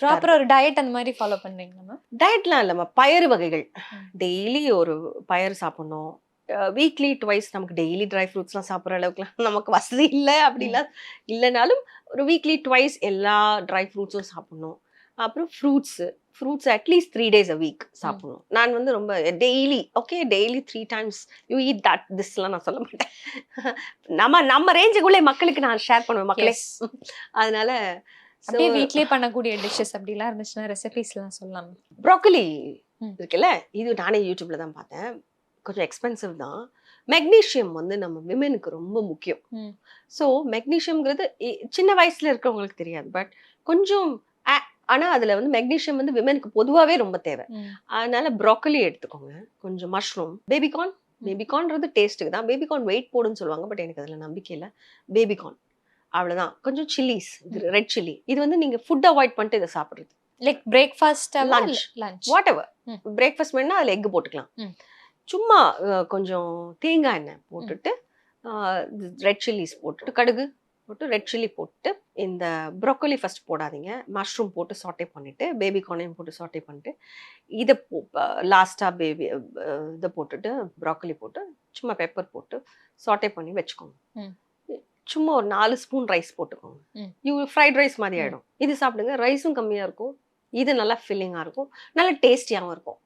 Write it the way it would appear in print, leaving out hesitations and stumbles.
ப்ராப்பரா ஒரு டயட் அந்த மாதிரி ஃபாலோ பண்றீங்களா மேம்? டயட்லாம் இல்லைம்மா, பயறு வகைகள் டெய்லி ஒரு பயறு சாப்பிடணும். வீக்லி ட்வைஸ் நமக்கு டெய்லி ட்ரை ஃப்ரூட்ஸ்லாம் சாப்பிட்ற அளவுக்குலாம் நமக்கு வசதி இல்லை, அப்படிலாம் இல்லைனாலும் ஒரு வீக்லி ட்வைஸ் எல்லா ட்ரை ஃப்ரூட்ஸும் சாப்பிடணும். அப்புறம் fruits at least 3 days a week சாப்பிடணும். நான் வந்து ரொம்ப daily daily 3 times you eat that திஸ்லாம் நான் சொல்ல மாட்டேன். நம்ம ரேஞ்சுக்குள்ளே மக்களுக்கு நான் ஷேர் பண்ணுவேன் மக்களே. அதனால அப்படியே வீட்லயே பண்ணக்கூடிய டிஷ்ஷஸ் அப்படிலாம் இருந்துச்சுன்னா ரெசிபிஸ்லாம் சொல்லலாம். ப்ரோக்கலி இருக்குல்ல, இது நானே யூடியூப்ல தான் பார்த்தேன். கொஞ்சம் எக்ஸ்பென்சிவ் தான். மெக்னீஷியம் வந்து நம்ம விமெனுக்கு ரொம்ப முக்கியம். ஸோ மெக்னீஷியம்ங்கிறது சின்ன வயசுல இருக்கிறவங்களுக்கு தெரியாது, பட் கொஞ்சம் ஆனா அதுல வந்து மெக்னீஷியம் வந்து விமெனுக்கு பொதுவாகவே ரொம்ப தேவை. அதனால ப்ரோக்கலி எடுத்துக்கோங்க, கொஞ்சம் மஷ்ரூம், பேபிகார்ன்றது டேஸ்ட்டுக்கு தான். பேபிகார்ன் வெயிட் போடுன்னு சொல்லுவாங்க, பட் எனக்கு அதில் நம்பிக்கை இல்லை. பேபிகார்ன் அவ்வளோதான். கொஞ்சம் சில்லிஸ், ரெட் சில்லி. இது வந்து நீங்க ஃபுட் அவாய்ட் பண்ணிட்டு இதை சாப்பிட்றது. Like breakfast, lunch, what ever. Breakfast வேணா அதில் எக் போட்டுக்கலாம். சும்மா கொஞ்சம் தேங்காய் எண்ணெய் போட்டுட்டு ரெட் சில்லிஸ் போட்டுட்டு கடுகு போட்டு ரெட் சில்லி போட்டு இந்த ப்ரோக்கோலி ஃபர்ஸ்ட் போடாதீங்க, மஷ்ரூம் போட்டு சாட்டே பண்ணிவிட்டு பேபிகார்னையும் போட்டு சாட்டே பண்ணிட்டு இதை லாஸ்ட்டாக இதை போட்டுட்டு ப்ரோக்கோலி போட்டு சும்மா பெப்பர் போட்டு சாட்டே பண்ணி வச்சுக்கோங்க. சும்மா ஒரு 4 ஸ்பூன் ரைஸ் போட்டுக்கோங்க. ஃப்ரைட் ரைஸ் மாதிரி ஆகிடும். இது சாப்பிடுங்க. ரைஸும் கம்மியாக இருக்கும், இது நல்லா ஃபில்லிங்காக இருக்கும், நல்லா டேஸ்டியாகவும் இருக்கும்.